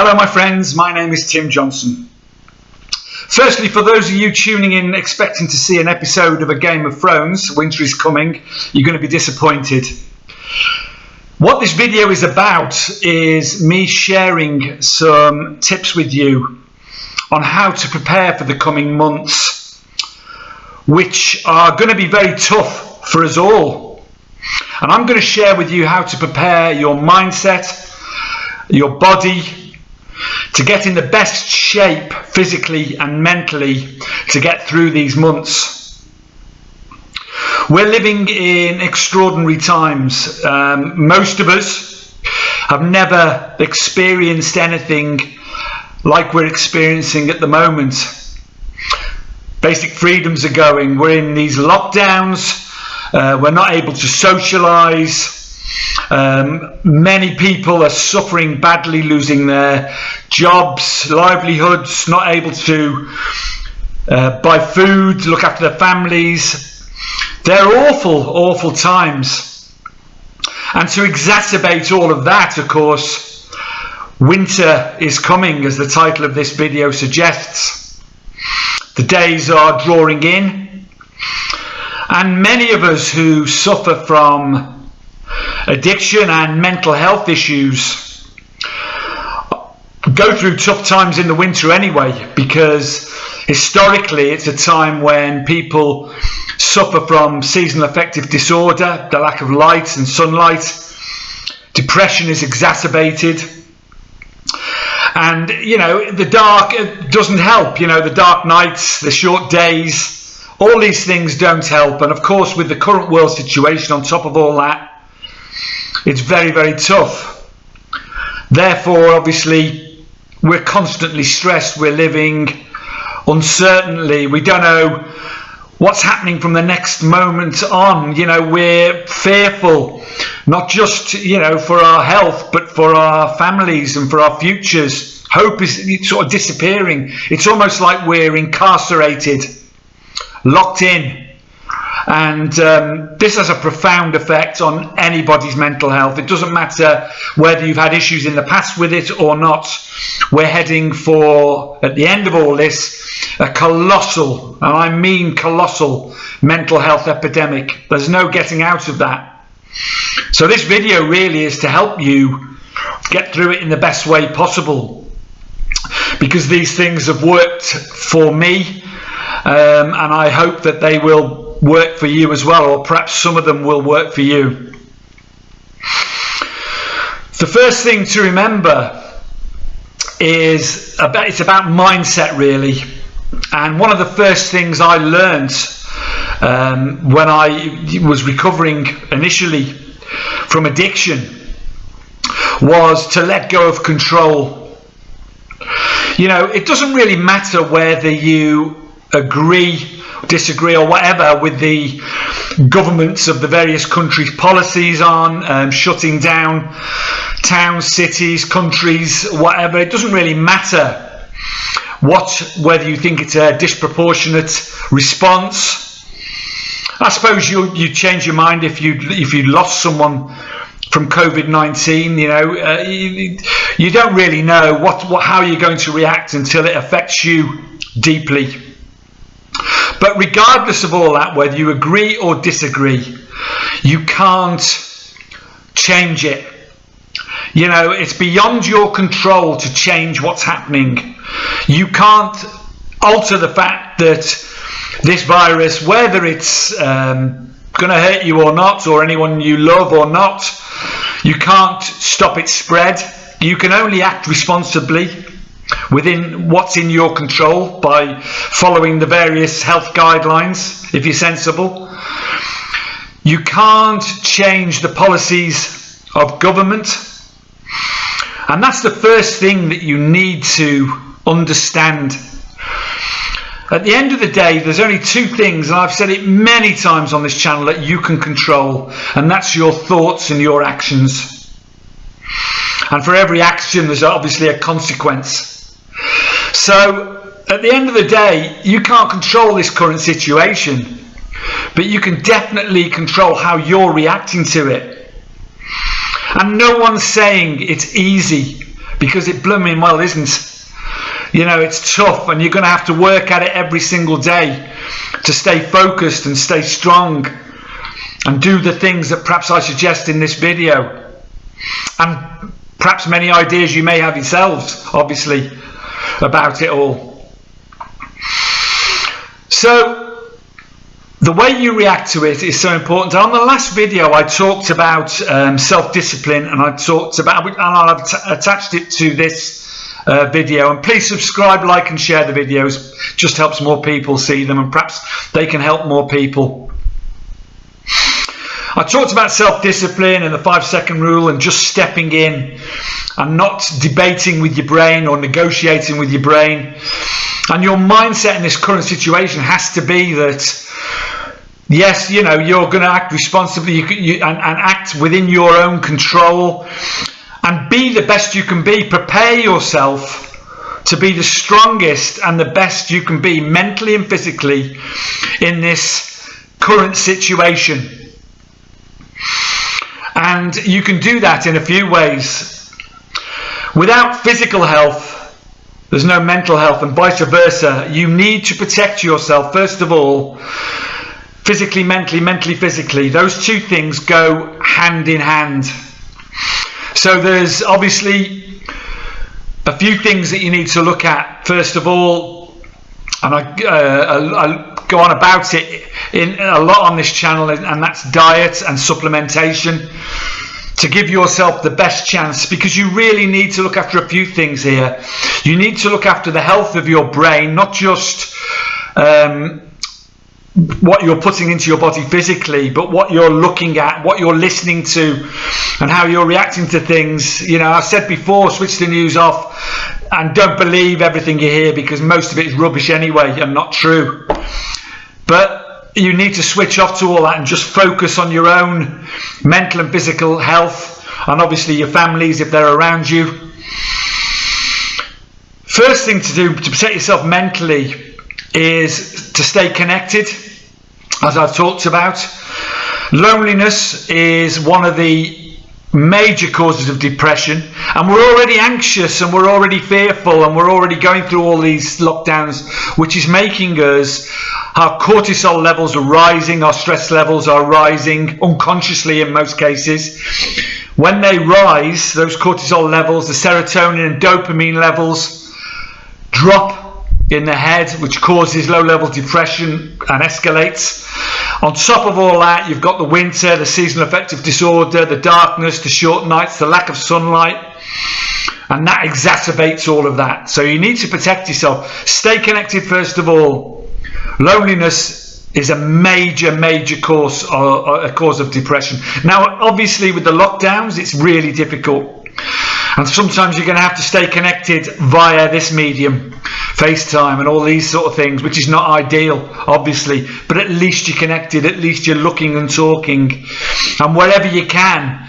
Hello my friends, my name is Tim Johnson. Firstly, for those of you tuning in expecting to see an episode of A Game of Thrones, winter is coming, you're going to be disappointed. What this video is about is me sharing some tips with you on how to prepare for the coming months, which are going to be very tough for us all. And I'm going to share with you how to prepare your mindset, your body, to get in the best shape physically and mentally to get through these months. We're living in extraordinary times. Most of us have never experienced anything like we're experiencing at the moment. Basic freedoms are going. We're in these lockdowns. We're not able to socialise. Many people are suffering badly, losing their jobs, livelihoods, not able to buy food, look after their families. They're awful times. And to exacerbate all of that, of course, winter is coming, as the title of this video suggests. The days are drawing in, and many of us who suffer from addiction and mental health issues go through tough times in the winter anyway, because historically it's a time when people suffer from seasonal affective disorder, the lack of light and sunlight. Depression is exacerbated, and the dark doesn't help. The dark nights, the short days, all these things don't help. And of course, with the current world situation on top of all that, it's very tough. Therefore, obviously, we're constantly stressed. We're living uncertainly. We don't know what's happening from the next moment on. We're fearful, not just for our health, but for our families and for our futures. Hope is sort of disappearing. It's almost like we're incarcerated, locked in. And this has a profound effect on anybody's mental health. It doesn't matter whether you've had issues in the past with it or not. We're heading for, at the end of all this, a colossal, and I mean colossal, mental health epidemic. There's no getting out of that. So this video really is to help you get through it in the best way possible, because these things have worked for me, and I hope that they will work for you as well, or perhaps some of them will work for you. The first thing to remember is it's about mindset, really. And one of the first things I learned when I was recovering initially from addiction was to let go of control. It doesn't really matter whether you agree, disagree or whatever with the governments of the various countries' policies on shutting down towns, cities, countries, whatever. It doesn't really matter whether you think it's a disproportionate response. I suppose you change your mind if you lost someone from COVID-19. You don't really know how you're going to react until it affects you deeply. But regardless of all that, whether you agree or disagree, you can't change it. It's beyond your control to change what's happening. You can't alter the fact that this virus, whether it's going to hurt you or not, or anyone you love or not, you can't stop its spread. You can only act responsibly within what's in your control by following the various health guidelines, if you're sensible. You can't change the policies of government, and that's the first thing that you need to understand. At the end of the day, there's only two things, and I've said it many times on this channel, that you can control, and that's your thoughts and your actions. And for every action, there's obviously a consequence. So at the end of the day, you can't control this current situation, but you can definitely control how you're reacting to it. And no one's saying it's easy because it blooming well isn't. You know, it's tough, and you're going to have to work at it every single day to stay focused and stay strong and do the things that perhaps I suggest in this video, and perhaps many ideas you may have yourselves, obviously, about it all. So the way you react to it is so important. On the last video I talked about self-discipline, and I talked about, and I've attached it to this video, and please subscribe, like and share the videos. Just helps more people see them, and perhaps they can help more people. I talked about self-discipline and the 5-second rule, and just stepping in and not debating with your brain or negotiating with your brain. And your mindset in this current situation has to be that, yes, you know, you're going to act responsibly and act within your own control, and be the best you can be. Prepare yourself to be the strongest and the best you can be mentally and physically in this current situation. And you can do that in a few ways. Without physical health, there's no mental health, and vice versa. You need to protect yourself, first of all, physically, mentally, physically. Those two things go hand in hand. So there's obviously a few things that you need to look at. First of all, and I go on about it in a lot on this channel, and that's diet and supplementation, to give yourself the best chance, because you really need to look after a few things here. You need to look after the health of your brain, not just what you're putting into your body physically, but what you're looking at, what you're listening to, and how you're reacting to things. You know, I said before, switch the news off and don't believe everything you hear, because most of it is rubbish anyway and not true. But you need to switch off to all that and just focus on your own mental and physical health, and obviously your families if they're around you. First thing to do to protect yourself mentally is to stay connected, as I've talked about. Loneliness is one of the major causes of depression, and we're already anxious and we're already fearful and we're already going through all these lockdowns, which is making us, our cortisol levels are rising, our stress levels are rising unconsciously in most cases. When they rise, those cortisol levels, the serotonin and dopamine levels drop in the head, which causes low-level depression and escalates. On top of all that, you've got the winter, the seasonal affective disorder, the darkness, the short nights, the lack of sunlight, and that exacerbates all of that. So you need to protect yourself. Stay connected first of all. Loneliness is a major cause of depression. Now, obviously, with the lockdowns, it's really difficult. And sometimes you're going to have to stay connected via this medium, FaceTime and all these sort of things, which is not ideal, obviously, but at least you're connected, at least you're looking and talking. And wherever you can,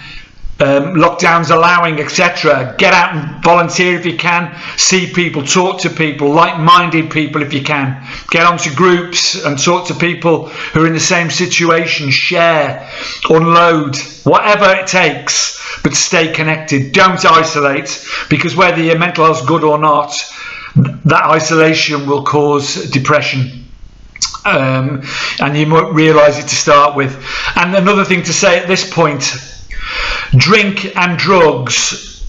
lockdowns allowing, etc., get out and volunteer if you can, see people, talk to people, like-minded people if you can. Get onto groups and talk to people who are in the same situation, share, unload, whatever it takes, but stay connected. Don't isolate, because whether your mental health's good or not, that isolation will cause depression. And you won't realise it to start with. And another thing to say at this point, drink and drugs,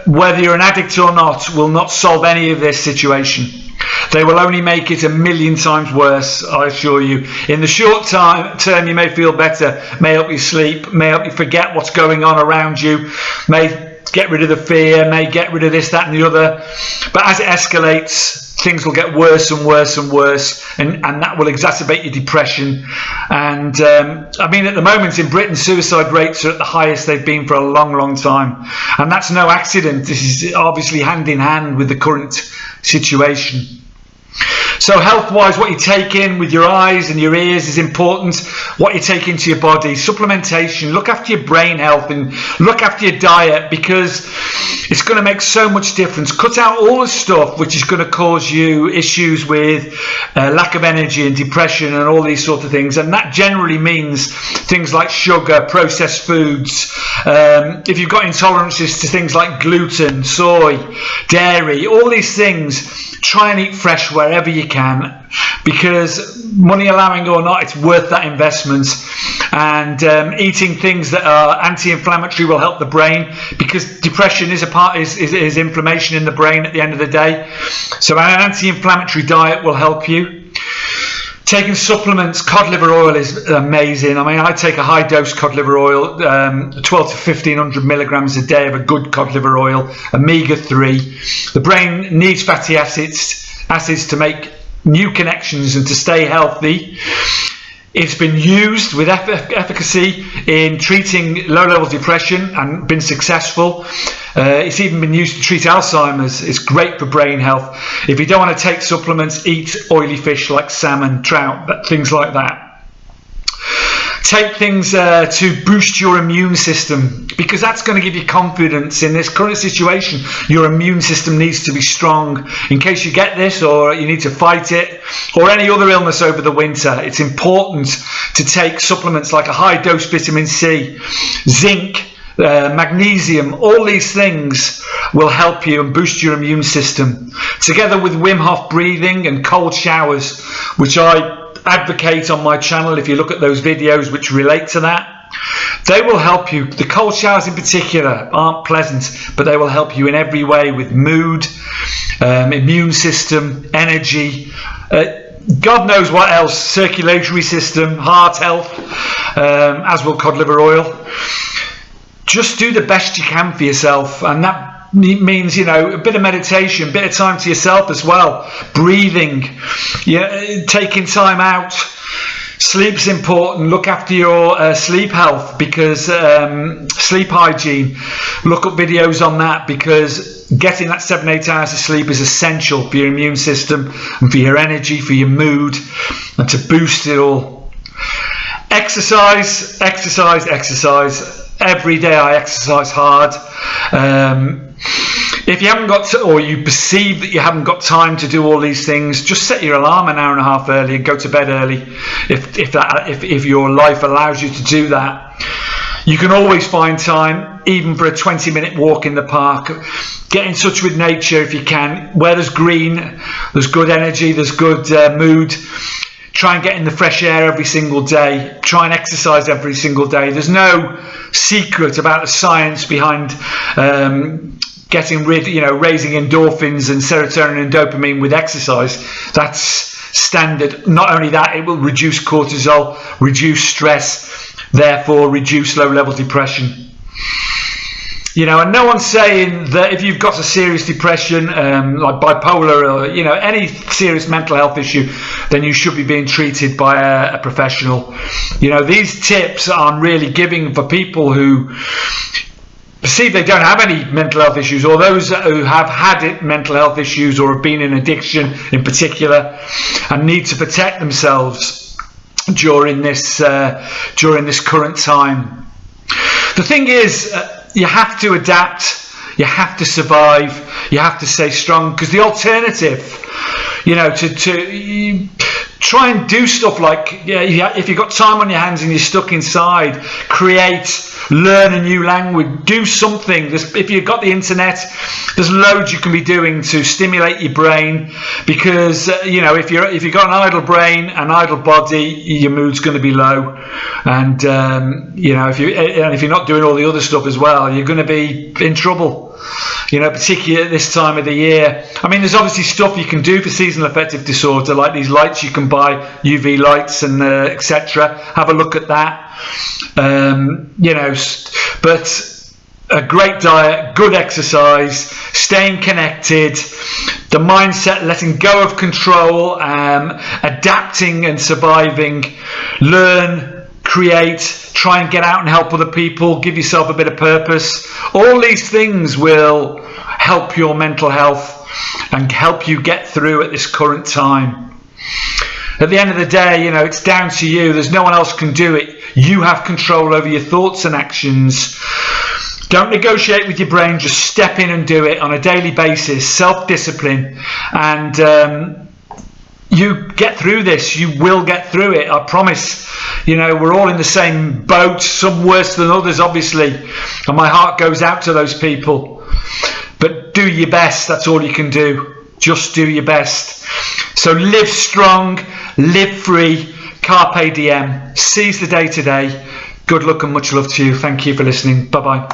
whether you're an addict or not, will not solve any of this situation. They will only make it a million times worse, I assure you. In the short term, you may feel better, may help you sleep, may help you forget what's going on around you, may get rid of the fear, may get rid of this, that and the other. But as it escalates, things will get worse and worse and worse, and that will exacerbate your depression. And I mean, at the moment in Britain, suicide rates are at the highest they've been for a long time, and that's no accident. This is obviously hand in hand with the current situation. So health-wise, what you take in with your eyes and your ears is important. What you take into your body, supplementation, look after your brain health and look after your diet, because it's going to make so much difference. Cut out all the stuff which is going to cause you issues with lack of energy and depression and all these sort of things. And that generally means things like sugar, processed foods. If you've got intolerances to things like gluten, soy, dairy, all these things, try and eat fresh wherever you can, because money allowing or not, it's worth that investment. And eating things that are anti-inflammatory will help the brain, because depression is is inflammation in the brain at the end of the day. So an anti-inflammatory diet will help you. Taking supplements, cod liver oil is amazing. I mean, I take a high dose cod liver oil, 12 to 1500 milligrams a day of a good cod liver oil, omega-3. The brain needs fatty acids to make new connections and to stay healthy. It's been used with efficacy in treating low-level depression and been successful. It's even been used to treat Alzheimer's. It's great for brain health. If you don't want to take supplements, eat oily fish like salmon, trout, things like that. Take things to boost your immune system, because that's going to give you confidence in this current situation. Your immune system needs to be strong in case you get this, or you need to fight it, or any other illness over the winter. It's important to take supplements like a high dose vitamin C, zinc, magnesium. All these things will help you and boost your immune system, together with Wim Hof breathing and cold showers, which I advocate on my channel. If you look at those videos which relate to that, they will help you. The cold showers in particular aren't pleasant, but they will help you in every way, with mood, immune system, energy, God knows what else, circulatory system, heart health, as will cod liver oil. Just do the best you can for yourself, and that means, you know, a bit of meditation, a bit of time to yourself as well, breathing, taking time out. Sleep's important. Look after your sleep health, because sleep hygiene, look up videos on that, because getting that 7-8 hours of sleep is essential for your immune system and for your energy, for your mood, and to boost it all. Exercise. Every day I exercise hard. If you haven't got to, or you perceive that you haven't got time to do all these things, just set your alarm an hour and a half early and go to bed early. If your life allows you to do that, you can always find time, even for a 20-minute walk in the park. Get in touch with nature if you can. Where there's green, there's good energy, there's good mood. Try and get in the fresh air every single day. Try and exercise every single day. There's no secret about the science behind getting rid, raising endorphins and serotonin and dopamine with exercise. That's standard. Not only that, it will reduce cortisol, reduce stress, therefore reduce low-level depression. And no one's saying that if you've got a serious depression, like bipolar, or any serious mental health issue, then you should be being treated by a professional. These tips I'm really giving for people who perceive they don't have any mental health issues, or those who have had mental health issues or have been in addiction in particular and need to protect themselves during this current time. The thing is, you have to adapt, you have to survive, you have to stay strong, because the alternative, to try and do stuff like, if you've got time on your hands and you're stuck inside, learn a new language, do something. If you've got the internet, there's loads you can be doing to stimulate your brain, because if you've got an idle brain, an idle body, your mood's going to be low, and if you're not doing all the other stuff as well, you're going to be in trouble. Particularly at this time of the year. I mean, there's obviously stuff you can do for seasonal affective disorder, like these lights you can buy, UV lights and etc. Have a look at that. But a great diet, good exercise, staying connected, the mindset, letting go of control, adapting and surviving, learn, create, try and get out and help other people, give yourself a bit of purpose. All these things will help your mental health and help you get through at this current time. At the end of the day, it's down to you. There's no one else can do it. You have control over your thoughts and actions. Don't negotiate with your brain. Just step in and do it on a daily basis. Self-discipline. And you get through this. You will get through it. I promise. We're all in the same boat. Some worse than others, obviously. And my heart goes out to those people. But do your best. That's all you can do. Just do your best. So live strong, live free, carpe diem, seize the day today. Good luck and much love to you. Thank you for listening. Bye-bye.